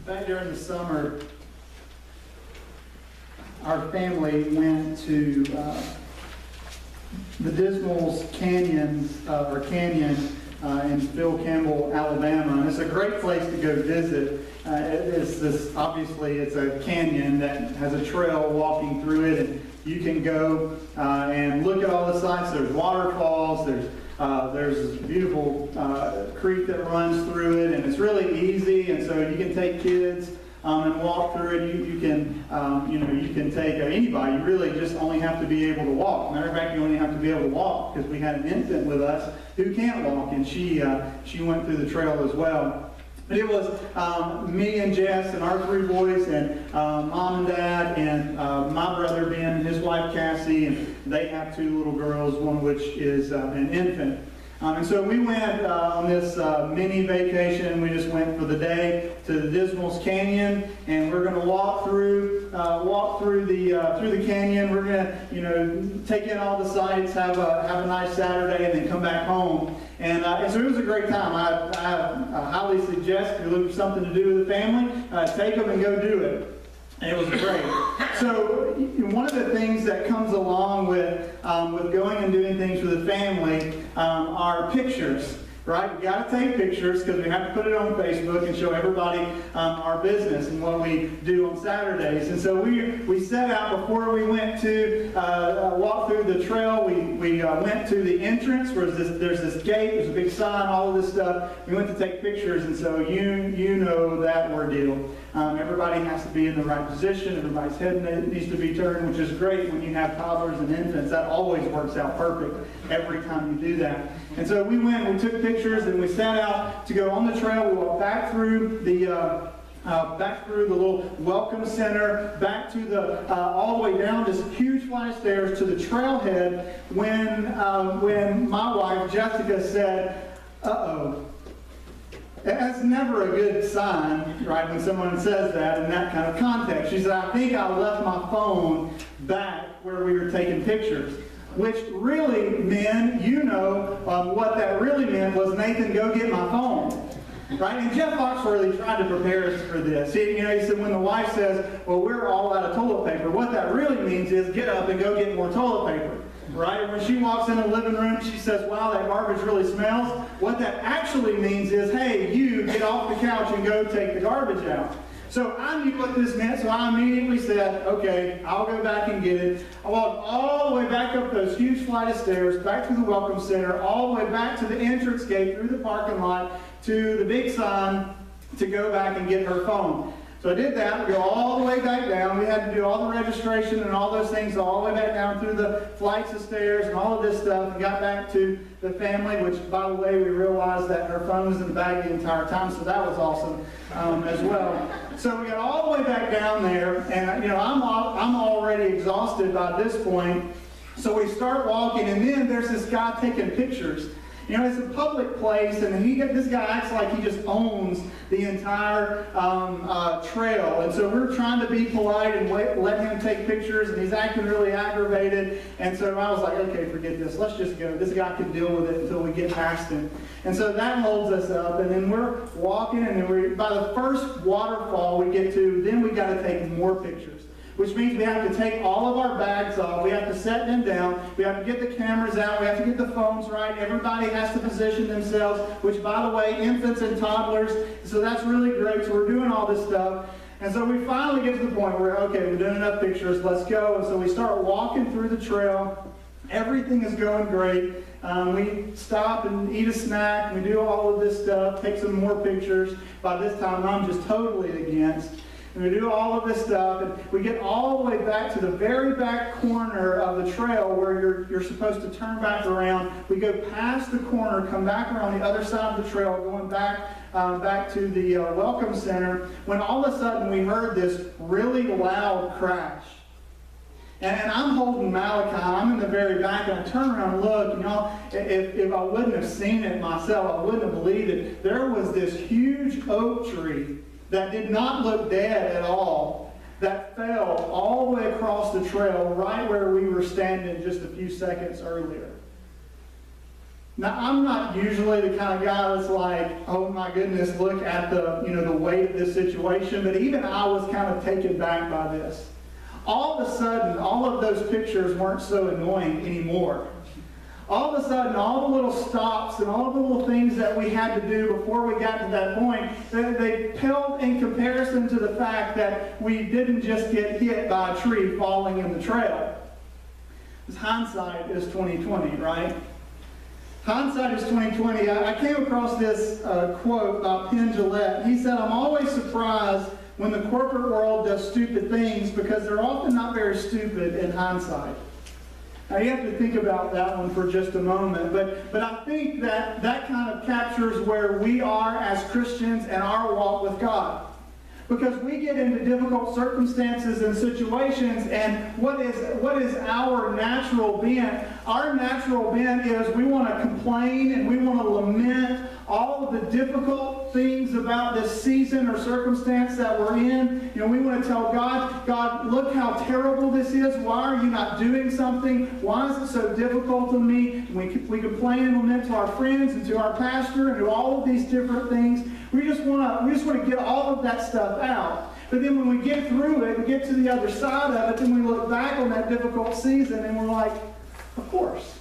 Back during the summer, our family went to the Dismal's Canyon in Phil Campbell, Alabama. And it's a great place to go visit. Obviously it's a canyon that has a trail walking through it, and you can go and look at all the sights. There's waterfalls, there's this beautiful creek that runs through it, and it's really easy, and so you can take kids and walk through it. You can take anybody. You really just only have to be able to walk. Matter of fact, you only have to be able to walk because we had an infant with us who can't walk, and she went through the trail as well. But it was me and Jess and our three boys and Mom and Dad and my brother Ben and his wife Cassie, and they have two little girls, one of which is an infant. And so we went on this mini vacation. We just went for the day to the Dismal's Canyon, and we're going to walk through the canyon. We're going to take in all the sights, have a nice Saturday, and then come back home. And so it was a great time. I highly suggest if you're looking for something to do with the family, take them and go do it. And it was great. So one of the things that comes along with going and doing things with the family are pictures. Right? We've got to take pictures because we have to put it on Facebook and show everybody our business and what we do on Saturdays. And so we set out before we went to walk through the trail. We went to the entrance where there's this gate, there's a big sign, all of this stuff. We went to take pictures, and so you know that ordeal. Everybody has to be in the right position. Everybody's head needs to be turned, which is great when you have toddlers and infants. That always works out perfect every time you do that. And so we went, we took pictures, and we set out to go on the trail. We walked back through the little welcome center, back to all the way down this huge flight of stairs to the trailhead when my wife Jessica said, "Uh-oh." That's never a good sign, right, when someone says that in that kind of context. She said, "I think I left my phone back where we were taking pictures." Which really, men, what that really meant was, "Nathan, go get my phone." Right? And Jeff Foxworthy tried to prepare us for this. He said when the wife says, "Well, we're all out of toilet paper," what that really means is get up and go get more toilet paper. Right? When she walks in the living room, she says, "Wow, that garbage really smells." What that actually means is, "Hey, you get off the couch and go take the garbage out." So I knew what this meant, so I immediately said, "Okay, I'll go back and get it." I walked all the way back up those huge flight of stairs, back to the Welcome Center, all the way back to the entrance gate, through the parking lot, to the big sign to go back and get her phone. So I did that. We go all the way back down. We had to do all the registration and all those things all the way back down through the flights of stairs and all of this stuff, and got back to the family, which, by the way, we realized that her phone was in the bag the entire time, so that was awesome as well. So we got all the way back down there, and I'm already exhausted by this point. So we start walking, and then there's this guy taking pictures. It's a public place, and this guy acts like he just owns the entire trail. And so we're trying to be polite and let him take pictures, and he's acting really aggravated. And so I was like, "Okay, forget this. Let's just go. This guy can deal with it until we get past him." And so that holds us up. And then we're walking, and then by the first waterfall we get to, then we got to take more pictures. Which means we have to take all of our bags off. We have to set them down. We have to get the cameras out. We have to get the phones right. Everybody has to position themselves, which, by the way, infants and toddlers. So that's really great. So we're doing all this stuff. And so we finally get to the point where, okay, we're doing enough pictures. Let's go. And so we start walking through the trail. Everything is going great. We stop and eat a snack. We do all of this stuff, take some more pictures. By this time, I'm just totally against. And we do all of this stuff, and we get all the way back to the very back corner of the trail where you're supposed to turn back around. We go past the corner, come back around the other side of the trail, going back to the Welcome Center, when all of a sudden we heard this really loud crash. And I'm holding Malachi, I'm in the very back, and I turn around and look, if I wouldn't have seen it myself, I wouldn't have believed it. There was this huge oak tree that did not look dead at all, that fell all the way across the trail right where we were standing just a few seconds earlier. Now, I'm not usually the kind of guy that's like, oh my goodness, look at the, the weight of this situation, but even I was kind of taken back by this. All of a sudden, all of those pictures weren't so annoying anymore. All of a sudden, all the little stops and all the little things that we had to do before we got to that point, they paled in comparison to the fact that we didn't just get hit by a tree falling in the trail. Because hindsight is 20/20, right? Hindsight is 20/20. I came across this quote by Penn Jillette. He said, "I'm always surprised when the corporate world does stupid things because they're often not very stupid in hindsight." Now you have to think about that one for just a moment, but I think that kind of captures where we are as Christians and our walk with God. Because we get into difficult circumstances and situations, and what is our natural bent? Our natural bent is we want to complain and we want to lament all of the difficult things about this season or circumstance that we're in. We want to tell God, look how terrible this is. Why are you not doing something? Why is it so difficult on me? We complain and lament to our friends and to our pastor and to all of these different things. We just want to get all of that stuff out. But then when we get through it, we get to the other side of it, then we look back on that difficult season and we're like, of course.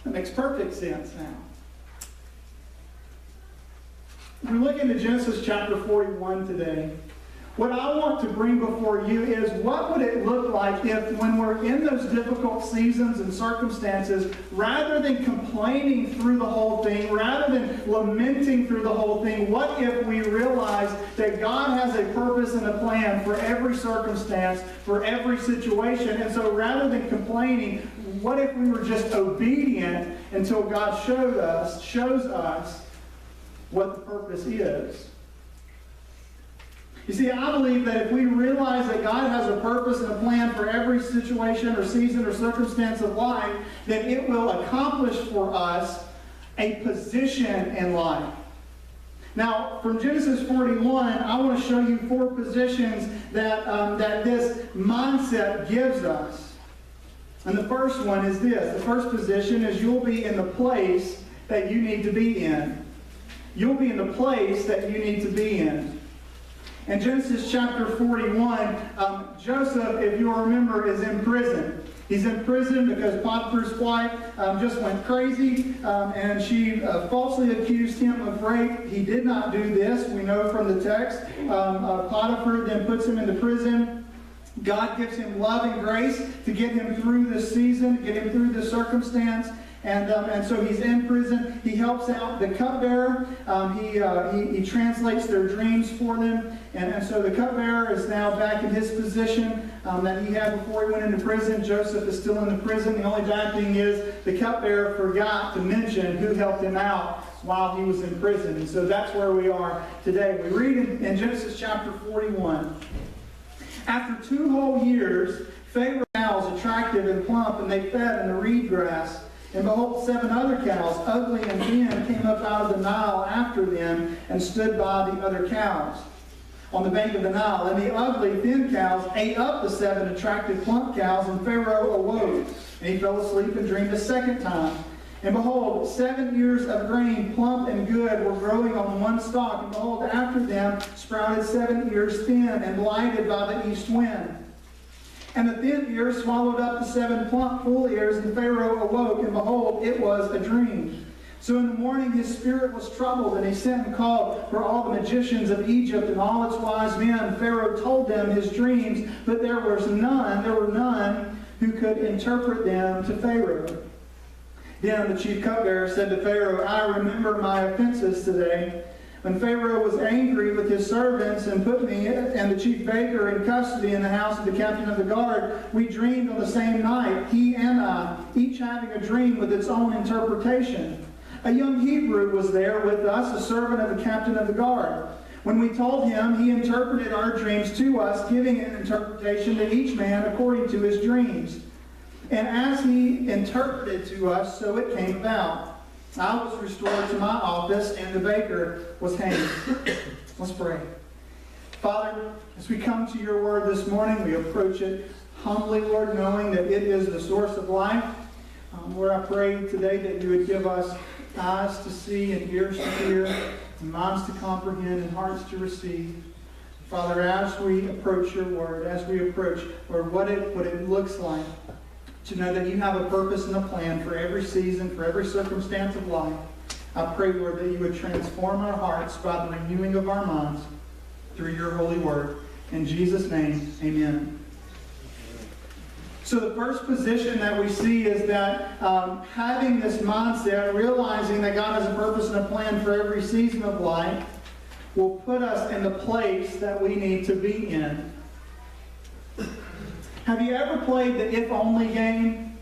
That makes perfect sense now. We're looking at Genesis chapter 41 today. What I want to bring before you is what would it look like if when we're in those difficult seasons and circumstances, rather than complaining through the whole thing, rather than lamenting through the whole thing, what if we realize that God has a purpose and a plan for every circumstance, for every situation, and so rather than complaining, what if we were just obedient until God shows us what the purpose is? You see, I believe that if we realize that God has a purpose and a plan for every situation or season or circumstance of life, then it will accomplish for us a position in life. Now, from Genesis 41, I want to show you 4 positions that this mindset gives us. And the first one is this. The first position is you'll be in the place that you need to be in. You'll be in the place that you need to be in. In Genesis chapter 41, Joseph, if you'll remember, is in prison. He's in prison because Potiphar's wife just went crazy, and she falsely accused him of rape. He did not do this. We know from the text. Potiphar then puts him into prison. God gives him love and grace to get him through this season, get him through this circumstance. And so he's in prison. He helps out the cupbearer. He translates their dreams for them. And so the cupbearer is now back in his position that he had before he went into prison. Joseph is still in the prison. The only bad thing is the cupbearer forgot to mention who helped him out while he was in prison. And so that's where we are today. We read in Genesis chapter 41. After 2 whole years, Pharaoh's cows attractive and plump, and they fed in the reed grass. And behold, 7 other cows, ugly and thin, came up out of the Nile after them and stood by the other cows on the bank of the Nile. And the ugly, thin cows ate up the 7 attractive, plump cows, and Pharaoh awoke. And he fell asleep and dreamed a second time. And behold, 7 ears of grain, plump and good, were growing on one stalk. And behold, after them sprouted 7 ears thin and blighted by the east wind. And the thin ears swallowed up the 7 plump, full ears, and Pharaoh awoke, and behold, it was a dream. So in the morning his spirit was troubled, and he sent and called for all the magicians of Egypt and all its wise men. Pharaoh told them his dreams, but there were none who could interpret them to Pharaoh. Then the chief cupbearer said to Pharaoh, I remember my offenses today. When Pharaoh was angry with his servants and put me and the chief baker in custody in the house of the captain of the guard, we dreamed on the same night, he and I, each having a dream with its own interpretation. A young Hebrew was there with us, a servant of the captain of the guard. When we told him, he interpreted our dreams to us, giving an interpretation to each man according to his dreams. And as he interpreted to us, so it came about. I was restored to my office, and the baker was hanged. Let's pray. Father, as we come to your word this morning, we approach it humbly, Lord, knowing that it is the source of life. Lord, I pray today that you would give us eyes to see and ears to hear, and minds to comprehend and hearts to receive. Father, as we approach your word, as we approach, Lord, what it looks like to know that you have a purpose and a plan for every season, for every circumstance of life, I pray, Lord, that you would transform our hearts by the renewing of our minds through your holy word. In Jesus' name, amen. So the first position that we see is that having this mindset, realizing that God has a purpose and a plan for every season of life, will put us in the place that we need to be in. Have you ever played the if-only game?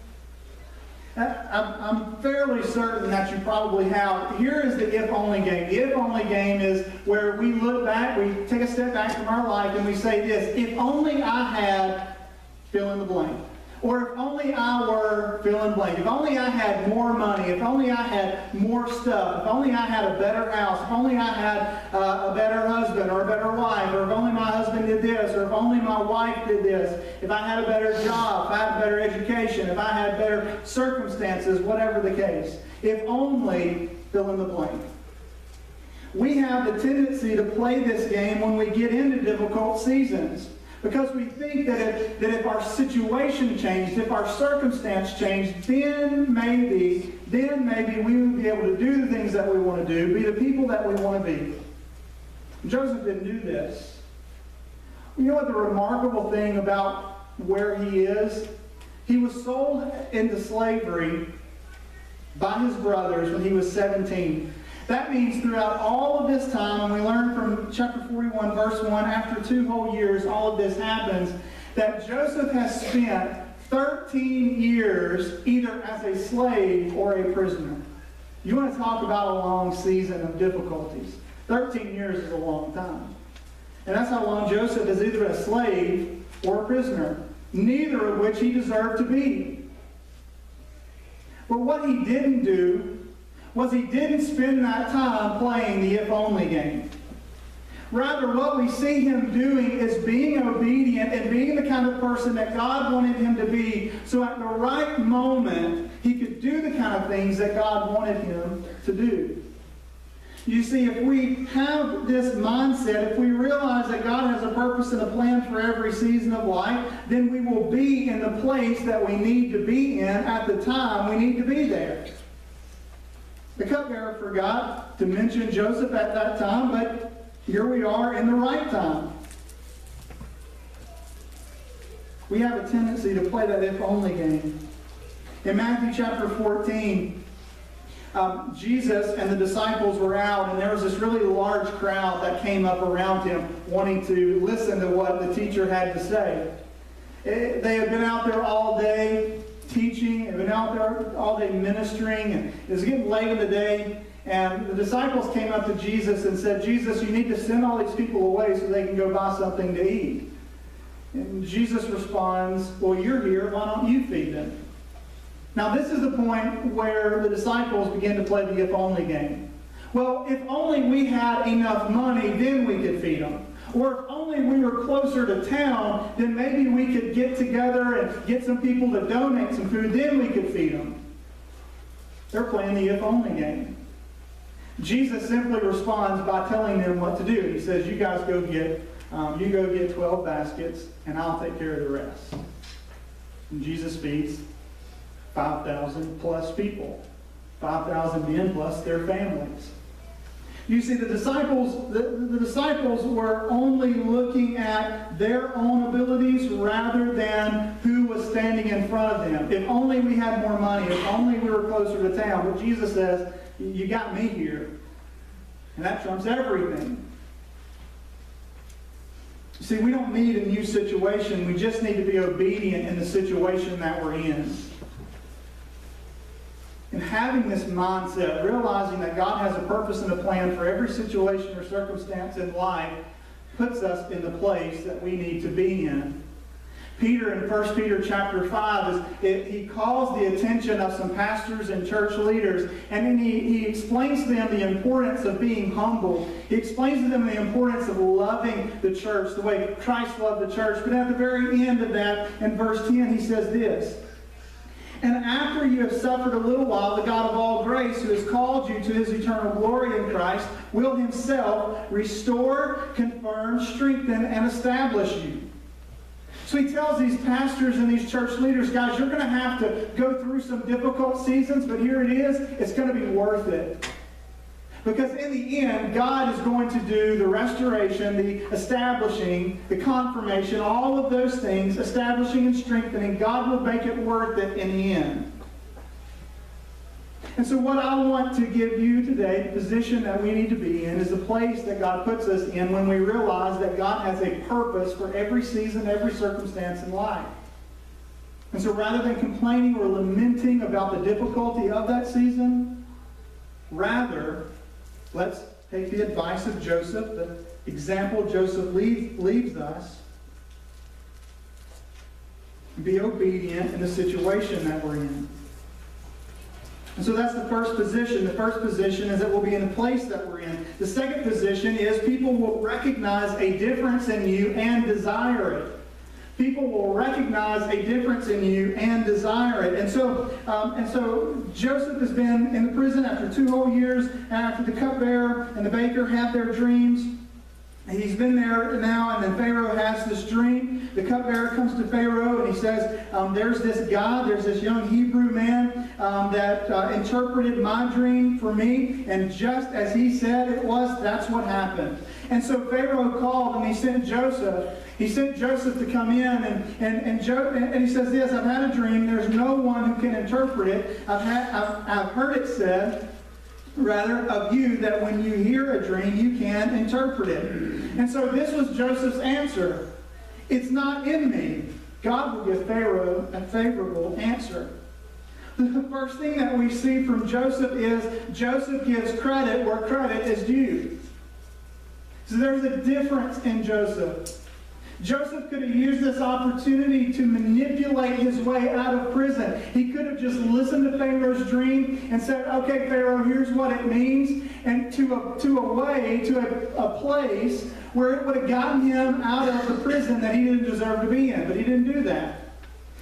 I'm fairly certain that you probably have. Here is the if-only game. The if-only game is where we look back, we take a step back from our life and we say this: if only I had fill in the blank. Or if only I were fill in the blank. If only I had more money. If only I had more stuff. If only I had a better house. If only I had a better husband or a better wife. Or if only my husband did this. Or if only my wife did this. If I had a better job. If I had a better education. If I had better circumstances. Whatever the case. If only fill in the blank. We have the tendency to play this game when we get into difficult seasons. Because we think that if our situation changed, if our circumstance changed, then maybe we would be able to do the things that we want to do, be the people that we want to be. Joseph didn't do this. You know what the remarkable thing about where he is? He was sold into slavery by his brothers when he was 17. That means throughout all of this time, and we learn from chapter 41, verse 1, after 2 whole years, all of this happens, that Joseph has spent 13 years either as a slave or a prisoner. You want to talk about a long season of difficulties. 13 years is a long time. And that's how long Joseph is either a slave or a prisoner, neither of which he deserved to be. But what he didn't do was he didn't spend that time playing the if-only game. Rather, what we see him doing is being obedient and being the kind of person that God wanted him to be, so at the right moment, he could do the kind of things that God wanted him to do. You see, if we have this mindset, if we realize that God has a purpose and a plan for every season of life, then we will be in the place that we need to be in at the time we need to be there. The cupbearer forgot to mention Joseph at that time, but here we are in the right time. We have a tendency to play that if-only game. In Matthew chapter 14, Jesus and the disciples were out, and there was this really large crowd that came up around him wanting to listen to what the teacher had to say. They had been out there all day teaching, and been out there all day ministering, and it was getting late in the day, and the disciples came up to Jesus and said, Jesus, you need to send all these people away so they can go buy something to eat. And Jesus responds, well, you're here, why don't you feed them? Now this is the point where the disciples begin to play the if-only game. Well, if only we had enough money, then we could feed them. Or if only we were closer to town, then maybe we could get together and get some people to donate some food, then we could feed them. They're playing the if-only game. Jesus simply responds by telling them what to do. He says, you guys go get 12 baskets, and I'll take care of the rest. And Jesus feeds 5,000 plus people. 5,000 men plus their families. You see, the disciples were only looking at their own abilities rather than who was standing in front of them. If only we had more money, if only we were closer to town. But Jesus says, you got me here. And that trumps everything. You see, we don't need a new situation. We just need to be obedient in the situation that we're in. And having this mindset, realizing that God has a purpose and a plan for every situation or circumstance in life, puts us in the place that we need to be in. Peter, in 1 Peter chapter 5, he calls the attention of some pastors and church leaders, and then he explains to them the importance of being humble. He explains to them the importance of loving the church, the way Christ loved the church. But at the very end of that, in verse 10, he says this, And after you have suffered a little while, the God of all grace, who has called you to his eternal glory in Christ, will himself restore, confirm, strengthen, and establish you. So he tells these pastors and these church leaders, guys, you're going to have to go through some difficult seasons, but here it is. It's going to be worth it. Because in the end, God is going to do the restoration, the establishing, the confirmation, all of those things, establishing and strengthening. God will make it worth it in the end. And so what I want to give you today, the position that we need to be in, is the place that God puts us in when we realize that God has a purpose for every season, every circumstance in life. And so rather than complaining or lamenting about the difficulty of that season, rather, let's take the advice of Joseph, the example Joseph leaves us, and be obedient in the situation that we're in. And so that's the first position. The first position is that we'll be in the place that we're in. The second position is people will recognize a difference in you and desire it. People will recognize a difference in you and desire it. And so Joseph has been in the prison after 2 whole years, after the cupbearer and the baker had their dreams. And he's been there now, and then Pharaoh has this dream. The cupbearer comes to Pharaoh, and he says, there's this guy, there's this young Hebrew man that interpreted my dream for me, and just as he said it was, that's what happened. And so Pharaoh called, and he sent Joseph. He sent Joseph to come in, and he says this, I've had a dream. There's no one who can interpret it. I've heard it said, rather, of you, that when you hear a dream, you can interpret it. And so this was Joseph's answer. It's not in me. God will give Pharaoh a favorable answer. The first thing that we see from Joseph is Joseph gives credit where credit is due. So there's a difference in Joseph. Joseph could have used this opportunity to manipulate his way out of prison. He could have just listened to Pharaoh's dream and said, okay, Pharaoh, here's what it means, and to a place where it would have gotten him out of the prison that he didn't deserve to be in. But he didn't do that.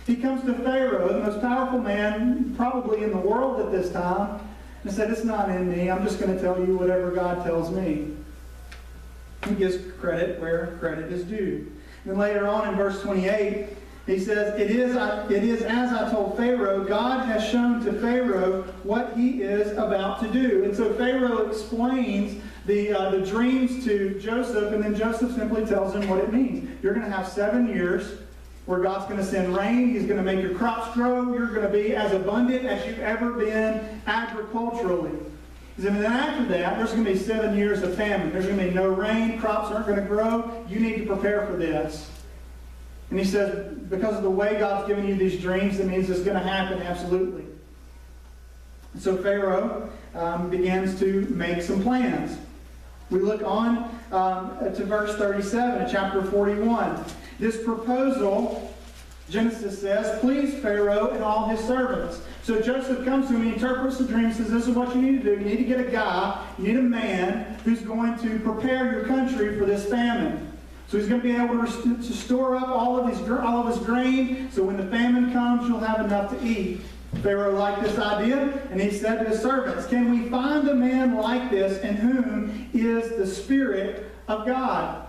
He comes to Pharaoh, the most powerful man probably in the world at this time, and said, it's not in me. I'm just going to tell you whatever God tells me. He gives credit where credit is due. Then later on in verse 28, he says, It is as I told Pharaoh, God has shown to Pharaoh what he is about to do. And so Pharaoh explains the dreams to Joseph, and then Joseph simply tells him what it means. You're going to have 7 years where God's going to send rain. He's going to make your crops grow. You're going to be as abundant as you've ever been agriculturally. And then after that, there's going to be 7 years of famine. There's going to be no rain. Crops aren't going to grow. You need to prepare for this. And he says, because of the way God's given you these dreams, it means it's going to happen, absolutely. So Pharaoh begins to make some plans. We look on to verse 37 of chapter 41. This proposal, Genesis says, pleased Pharaoh and all his servants. So Joseph comes to him, he interprets the dream, says, this is what you need to do. You need to get a guy, you need a man who's going to prepare your country for this famine. So he's going to be able to store up all of his grain, so when the famine comes, you'll have enough to eat. Pharaoh liked this idea, and he said to his servants, can we find a man like this in whom is the Spirit of God?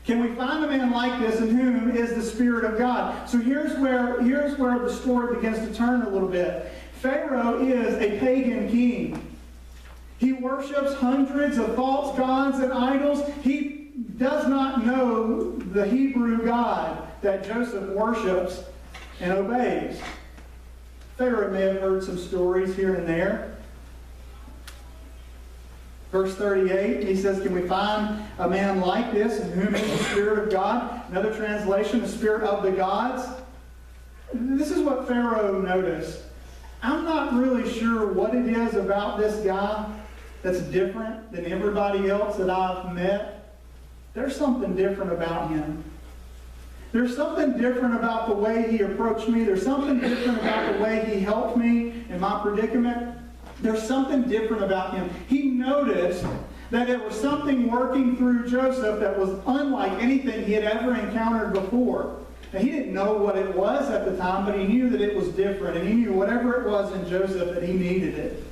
Can we find a man like this in whom is the Spirit of God? So here's where the story begins to turn a little bit. Pharaoh is a pagan king. He worships hundreds of false gods and idols. He does not know the Hebrew God that Joseph worships and obeys. Pharaoh may have heard some stories here and there. Verse 38, he says, can we find a man like this in whom is the Spirit of God? Another translation, the Spirit of the gods. This is what Pharaoh noticed. I'm not really sure what it is about this guy that's different than everybody else that I've met. There's something different about him. There's something different about the way he approached me. There's something different about the way he helped me in my predicament. There's something different about him. He noticed that there was something working through Joseph that was unlike anything he had ever encountered before. Now, he didn't know what it was at the time, but he knew that it was different, and he knew whatever it was in Joseph that he needed it.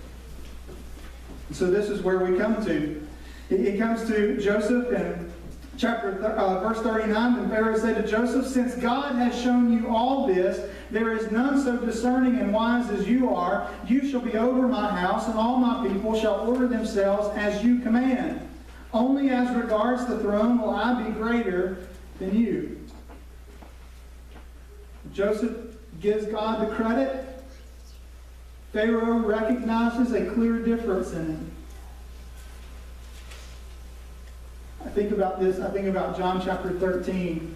And so this is where we come to. It comes to Joseph in verse 39, and Pharaoh said to Joseph, "Since God has shown you all this, there is none so discerning and wise as you are. You shall be over my house, and all my people shall order themselves as you command. Only as regards the throne will I be greater than you." Joseph gives God the credit. Pharaoh recognizes a clear difference in him. I think about this. I think about John chapter 13.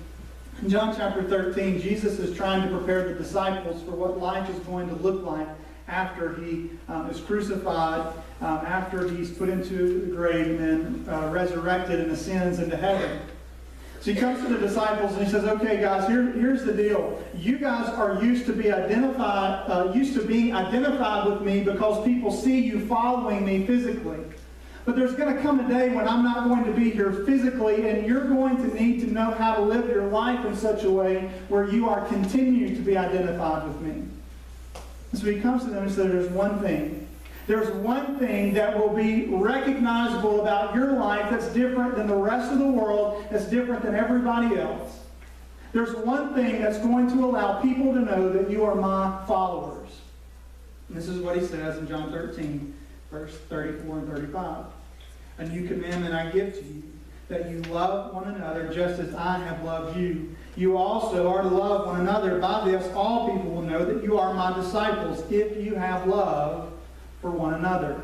In John chapter 13, Jesus is trying to prepare the disciples for what life is going to look like after he is crucified, after he's put into the grave and then resurrected and ascends into heaven. So he comes to the disciples and he says, "Okay, guys, here's the deal. You guys are used to being identified with me because people see you following me physically. But there's going to come a day when I'm not going to be here physically, and you're going to need to know how to live your life in such a way where you are continuing to be identified with me." And so he comes to them and says, "There's one thing. There's one thing that will be recognizable about your life that's different than the rest of the world, that's different than everybody else. There's one thing that's going to allow people to know that you are my followers." And this is what he says in John 13, verse 34 and 35. "A new commandment I give to you, that you love one another just as I have loved you. You also are to love one another. By this all people will know that you are my disciples, if you have love for one another."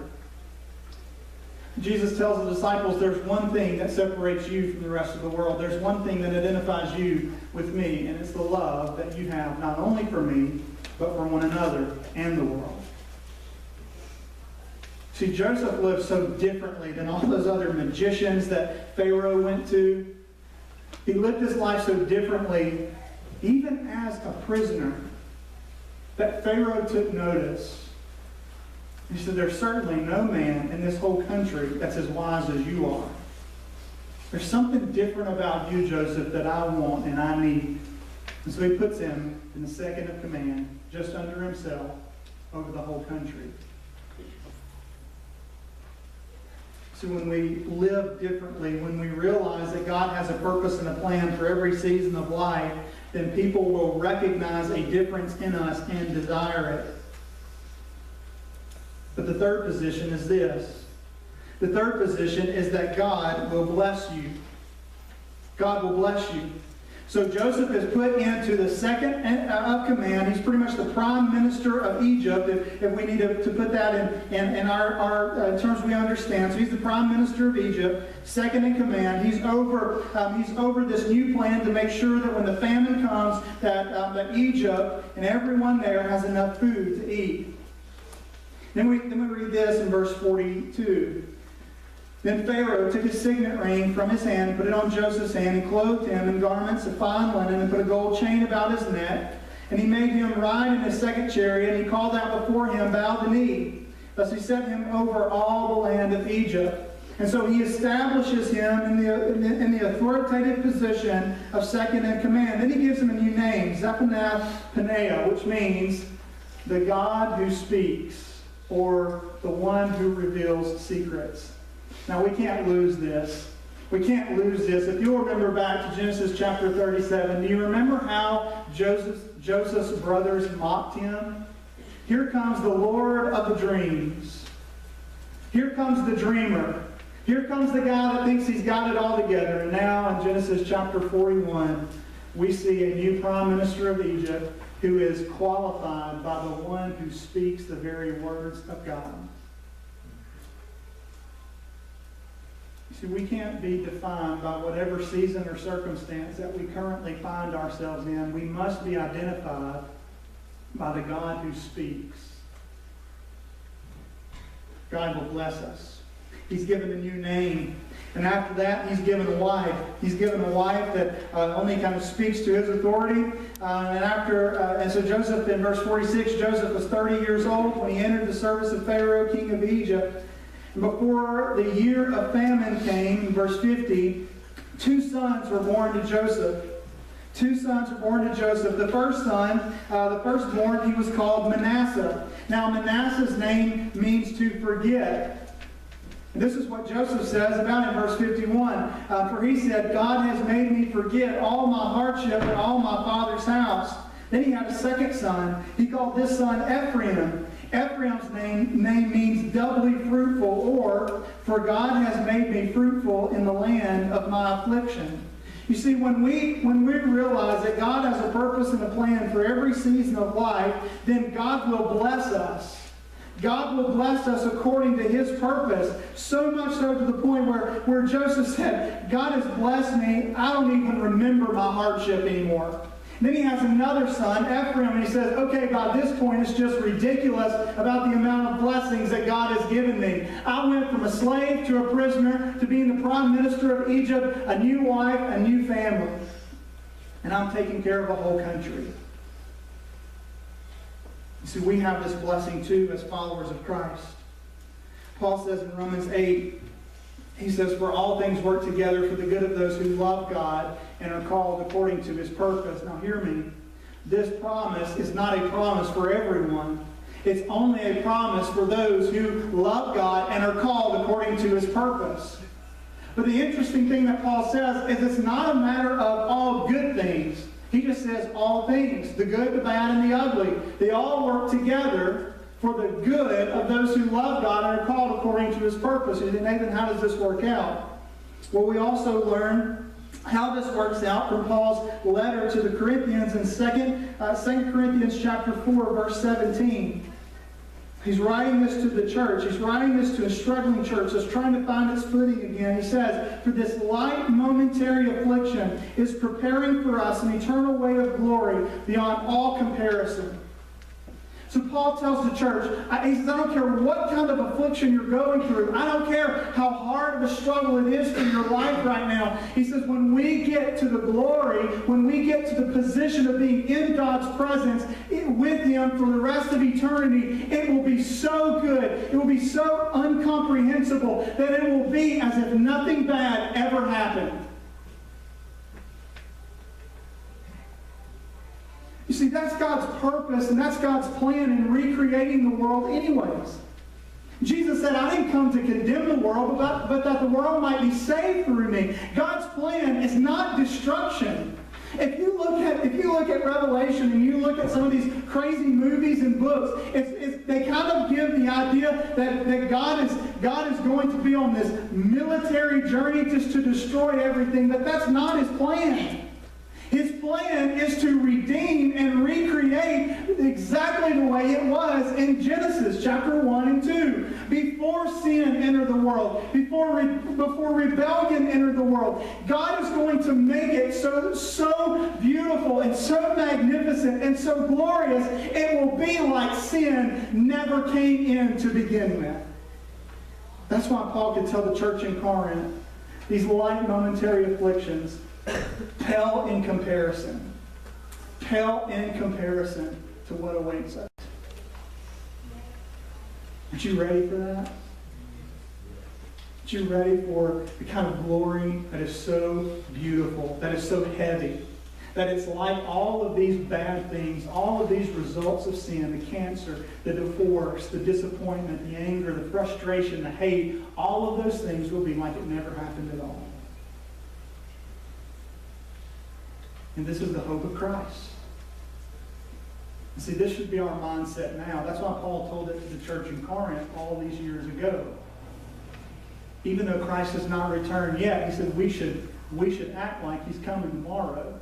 Jesus tells the disciples there's one thing that separates you from the rest of the world. There's one thing that identifies you with me, and it's the love that you have not only for me, but for one another and the world. See, Joseph lived so differently than all those other magicians that Pharaoh went to. He lived his life so differently, even as a prisoner, that Pharaoh took notice. He said, "There's certainly no man in this whole country that's as wise as you are. There's something different about you, Joseph, that I want and I need." And so he puts him in the second of command, just under himself, over the whole country. So when we live differently, when we realize that God has a purpose and a plan for every season of life, then people will recognize a difference in us and desire it. But the third position is this. The third position is that God will bless you. God will bless you. So Joseph is put into the second of command. He's pretty much the prime minister of Egypt, if we need to put that in our terms we understand. So he's the prime minister of Egypt, second in command. He's over this new plan to make sure that when the famine comes, that Egypt and everyone there has enough food to eat. Then we read this in verse 42. "Then Pharaoh took his signet ring from his hand and put it on Joseph's hand and clothed him in garments of fine linen and put a gold chain about his neck. And he made him ride in his second chariot, and he called out before him, bowed the knee. Thus he set him over all the land of Egypt." And so he establishes him in the authoritative position of second in command. Then he gives him a new name, Zephanath Paneah, which means the God who speaks, or the one who reveals secrets. Now we can't lose this. We can't lose this. If you'll remember back to Genesis chapter 37, do you remember how Joseph's brothers mocked him? Here comes the Lord of the dreams. Here comes the dreamer. Here comes the guy that thinks he's got it all together. And now in Genesis chapter 41, we see a new prime minister of Egypt who is qualified by the one who speaks the very words of God. You see, we can't be defined by whatever season or circumstance that we currently find ourselves in. We must be identified by the God who speaks. God will bless us. He's given a new name. And after that, he's given a wife. He's given a wife that only kind of speaks to his authority. And so Joseph, in verse 46, Joseph was 30 years old when he entered the service of Pharaoh, king of Egypt. And before the year of famine came, in verse 50, 2 sons were born to Joseph. Two sons were born to Joseph. The first son, the firstborn, he was called Manasseh. Now, Manasseh's name means to forget. And this is what Joseph says about in verse 51. For he said, God has made me forget all my hardship and all my father's house. Then he had a second son. He called this son Ephraim. Ephraim's name means doubly fruitful, or for God has made me fruitful in the land of my affliction. You see, when we realize that God has a purpose and a plan for every season of life, then God will bless us. God will bless us according to His purpose. So much so to the point where Joseph said, God has blessed me, I don't even remember my hardship anymore. Then he has another son, Ephraim, and he says, okay, by this point it's just ridiculous about the amount of blessings that God has given me. I went from a slave to a prisoner to being the prime minister of Egypt, a new wife, a new family. And I'm taking care of a whole country. You see, we have this blessing too as followers of Christ. Paul says in Romans 8, he says, for all things work together for the good of those who love God and are called according to His purpose. Now hear me. This promise is not a promise for everyone. It's only a promise for those who love God and are called according to His purpose. But the interesting thing that Paul says is it's not a matter of all good things. He just says all things, the good, the bad, and the ugly. They all work together for the good of those who love God and are called according to His purpose. You say, Nathan, how does this work out? Well, we also learn how this works out from Paul's letter to the Corinthians in 2 Corinthians chapter 4, verse 17. He's writing this to the church. He's writing this to a struggling church that's trying to find its footing again. He says, for this light momentary affliction is preparing for us an eternal weight of glory beyond all comparison. So Paul tells the church, he says, I don't care what kind of affliction you're going through. I don't care how hard of a struggle it is for your life right now. He says, when we get to the glory, when we get to the position of being in God's presence with Him for the rest of eternity, it will be so good. It will be so incomprehensible that it will be as if nothing bad ever happened. You see, that's God's purpose and that's God's plan in recreating the world anyways. Jesus said, I didn't come to condemn the world, but that the world might be saved through me. God's plan is not destruction. If you look at Revelation and you look at some of these crazy movies and books, they kind of give the idea that God is going to be on this military journey just to destroy everything, but that's not His plan. His plan is to redeem and recreate exactly the way it was in Genesis chapter 1 and 2. Before sin entered the world, before rebellion entered the world, God is going to make it so beautiful and so magnificent and so glorious, it will be like sin never came in to begin with. That's why Paul could tell the church in Corinth, these light momentary afflictions pale in comparison to what awaits us. Aren't you ready for that? Aren't you ready for the kind of glory that is so beautiful, that is so heavy, that it's like all of these bad things, all of these results of sin, the cancer, the divorce, the disappointment, the anger, the frustration, the hate, all of those things will be like it never happened at all. And this is the hope of Christ. And see, this should be our mindset now. That's why Paul told it to the church in Corinth all these years ago. Even though Christ has not returned yet, he said we should act like He's coming tomorrow.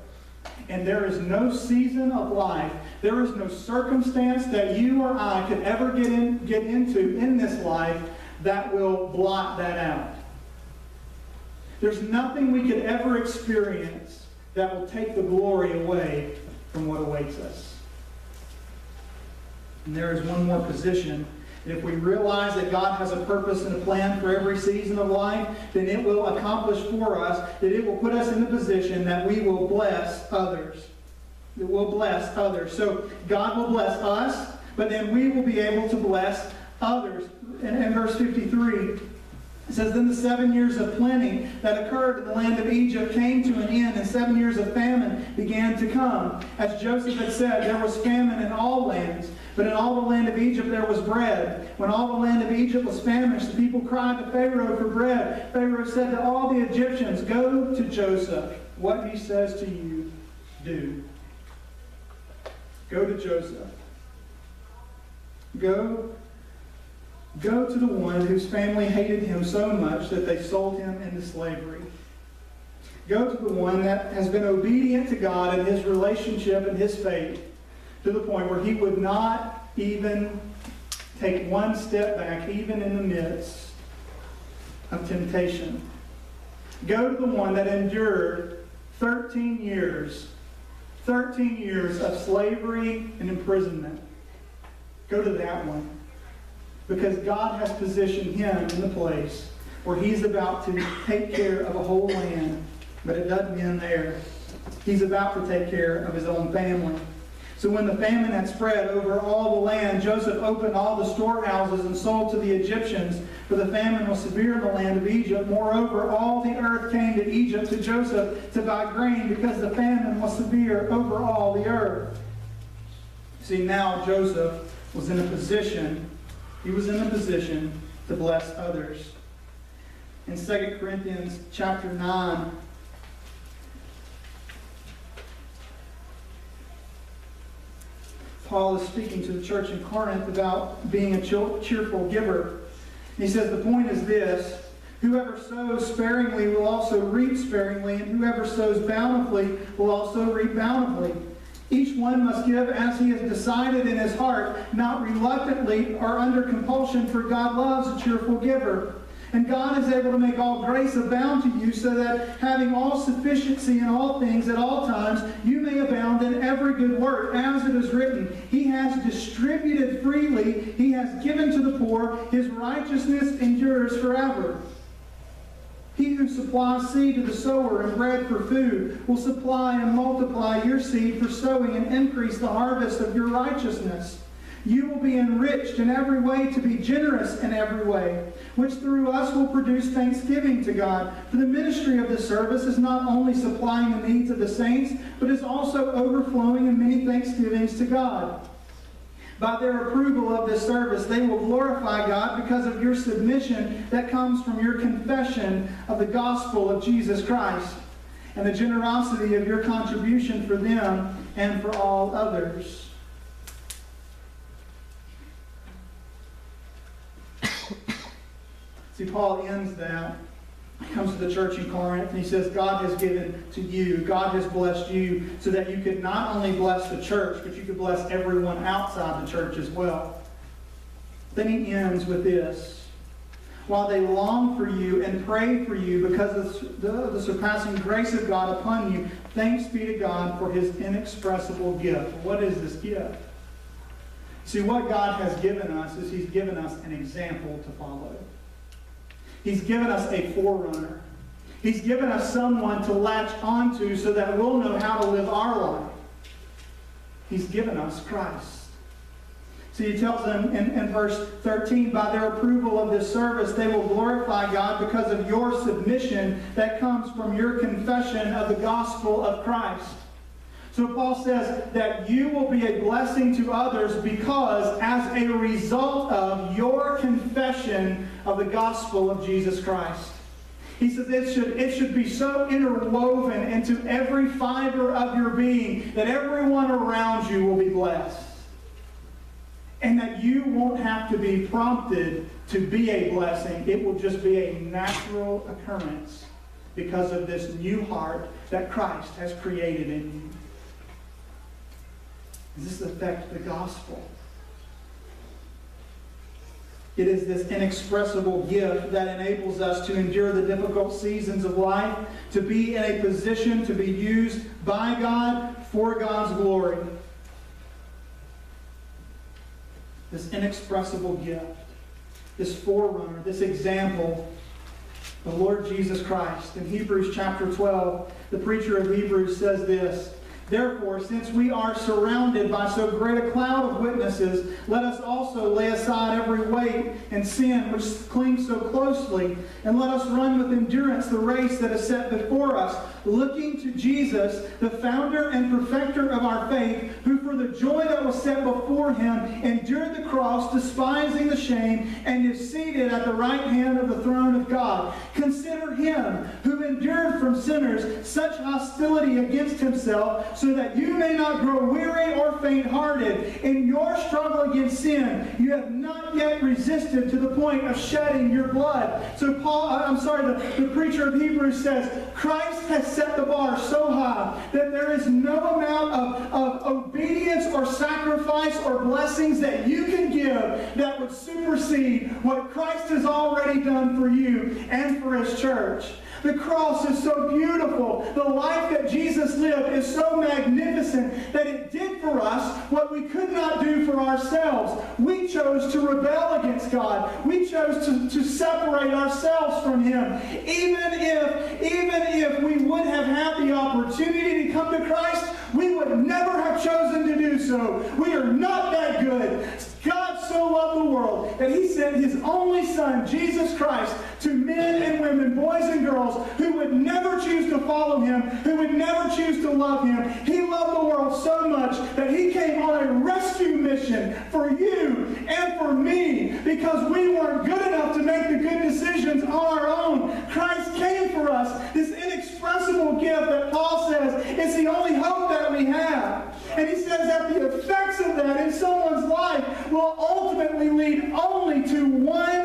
And there is no season of life, there is no circumstance that you or I could ever get into in this life that will blot that out. There's nothing we could ever experience that will take the glory away from what awaits us. And there is one more position. And if we realize that God has a purpose and a plan for every season of life, then it will accomplish for us, that it will put us in the position that we will bless others. It will bless others. So God will bless us, but then we will be able to bless others. And in verse 53, It says, then the 7 years of plenty that occurred in the land of Egypt came to an end, and 7 years of famine began to come. As Joseph had said, there was famine in all lands, but in all the land of Egypt there was bread. When all the land of Egypt was famished, the people cried to Pharaoh for bread. Pharaoh said to all the Egyptians, go to Joseph. What he says to you, do. Go to Joseph. Go to the one whose family hated him so much that they sold him into slavery. Go to the one that has been obedient to God in his relationship and his faith to the point where he would not even take one step back, even in the midst of temptation. Go to the one that endured 13 years of slavery and imprisonment. Go to that one. Because God has positioned him in the place where he's about to take care of a whole land. But it doesn't end there. He's about to take care of his own family. So when the famine had spread over all the land, Joseph opened all the storehouses and sold to the Egyptians, for the famine was severe in the land of Egypt. Moreover, all the earth came to Egypt to Joseph to buy grain, because the famine was severe over all the earth. See, now Joseph was in a position to bless others. In 2 Corinthians chapter 9, Paul is speaking to the church in Corinth about being a cheerful giver. He says the point is this: whoever sows sparingly will also reap sparingly, and whoever sows bountifully will also reap bountifully. Each one must give as he has decided in his heart, not reluctantly or under compulsion, for God loves a cheerful giver. And God is able to make all grace abound to you, so that having all sufficiency in all things at all times, you may abound in every good work. As it is written, He has distributed freely, He has given to the poor, His righteousness endures forever. He who supplies seed to the sower and bread for food will supply and multiply your seed for sowing and increase the harvest of your righteousness. You will be enriched in every way to be generous in every way, which through us will produce thanksgiving to God. For the ministry of this service is not only supplying the needs of the saints, but is also overflowing in many thanksgivings to God. By their approval of this service, they will glorify God because of your submission that comes from your confession of the gospel of Jesus Christ, and the generosity of your contribution for them and for all others. See, Paul ends that. He comes to the church in Corinth and he says, God has given to you, God has blessed you, so that you could not only bless the church, but you could bless everyone outside the church as well. Then he ends with this: while they long for you and pray for you because of the surpassing grace of God upon you, thanks be to God for His inexpressible gift. What is this gift? See, what God has given us is He's given us an example to follow. He's given us a forerunner. He's given us someone to latch onto so that we'll know how to live our life. He's given us Christ. See, he tells them in verse 13, by their approval of this service, they will glorify God because of your submission that comes from your confession of the gospel of Christ. So Paul says that you will be a blessing to others because as a result of your confession of the gospel of Jesus Christ. He says it should be so interwoven into every fiber of your being that everyone around you will be blessed. And that you won't have to be prompted to be a blessing. It will just be a natural occurrence because of this new heart that Christ has created in you. Does this affect the gospel? It is this inexpressible gift that enables us to endure the difficult seasons of life, to be in a position to be used by God for God's glory. This inexpressible gift, this forerunner, this example, the Lord Jesus Christ. In Hebrews chapter 12, the preacher of Hebrews says this: Therefore, since we are surrounded by so great a cloud of witnesses, let us also lay aside every weight and sin which clings so closely, and let us run with endurance the race that is set before us, looking to Jesus, the founder and perfecter of our faith, who for the joy that was set before him endured the cross, despising the shame, and is seated at the right hand of the throne of God. Consider him who endured from sinners such hostility against himself, so that you may not grow weary or faint-hearted. In your struggle against sin, you have not yet resisted to the point of shedding your blood. So the preacher of Hebrews says, Christ has set the bar so high that there is no amount of obedience or sacrifice or blessings that you can give that would supersede what Christ has already done for you and for his church. The cross is so beautiful. The life that Jesus lived is so magnificent that it did for us what we could not do for ourselves. We chose to rebel against God. We chose to separate ourselves from him. Even if we would have had the opportunity to come to Christ, we would never have chosen to do so. We are not that good. God so loved the world that he sent his only Son, Jesus Christ, to men and women, boys and girls, who would never choose to follow him, who would never choose to love him. He loved the world so much that he came on a rescue mission for you and for me, because we weren't good enough to make the good decisions on our own. Christ came for us, this inexpressible gift that Paul says is the only hope that we have. And he says that the effects of that in someone's life will ultimately lead only to one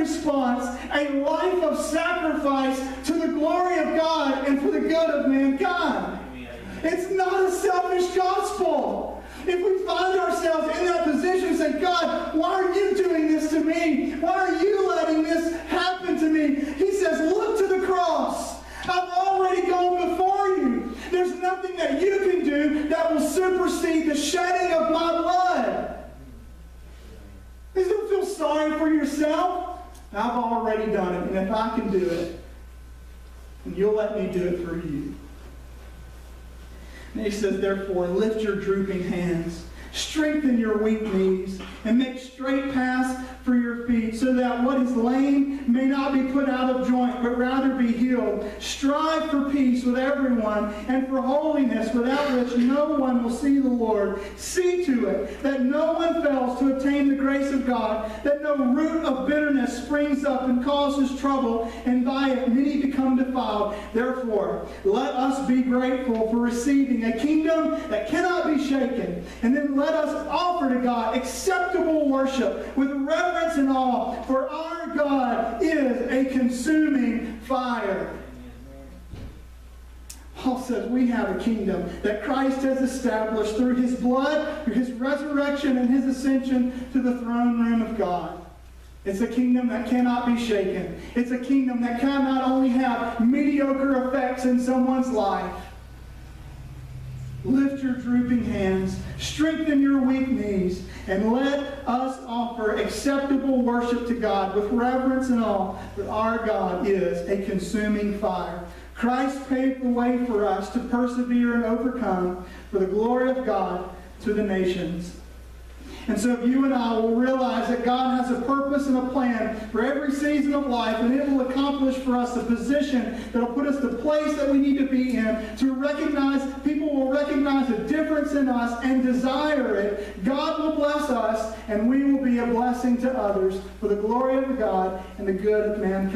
response, a life of sacrifice to the glory of God and for the good of mankind. It's not a selfish gospel. If we find ourselves in that position and say, God, why are you doing this to me? Why are you letting this happen to me? He says, look to the cross. I've already gone before you. There's nothing that you can do that will supersede the shedding of my blood. You don't feel sorry for yourself. I've already done it, and if I can do it, then you'll let me do it through you. And he says, therefore, lift your drooping hands, strengthen your weak knees, and make straight paths for your feet, so that what is lame may not be put out of joint, but rather be healed. Strive for peace with everyone, and for holiness, without which no one will see the Lord. See to it that no one fails to attain the grace of God, that no root of bitterness springs up and causes trouble, and by it many become defiled. Therefore, let us be grateful for receiving a kingdom that cannot be shaken, and then let us offer to God acceptable worship with reverence and awe, for our God is a consuming fire. Paul says we have a kingdom that Christ has established through his blood, through his resurrection and his ascension to the throne room of God. It's a kingdom that cannot be shaken. It's a kingdom that can not only have mediocre effects in someone's life. Lift your drooping hands, strengthen your weak knees, and let us offer acceptable worship to God with reverence and awe, for our God is a consuming fire. Christ paved the way for us to persevere and overcome for the glory of God to the nations. And so if you and I will realize that God has a purpose and a plan for every season of life, and it will accomplish for us a position that will put us the place that we need to be in, to recognize, people will recognize a difference in us and desire it. God will bless us, and we will be a blessing to others for the glory of God and the good of mankind.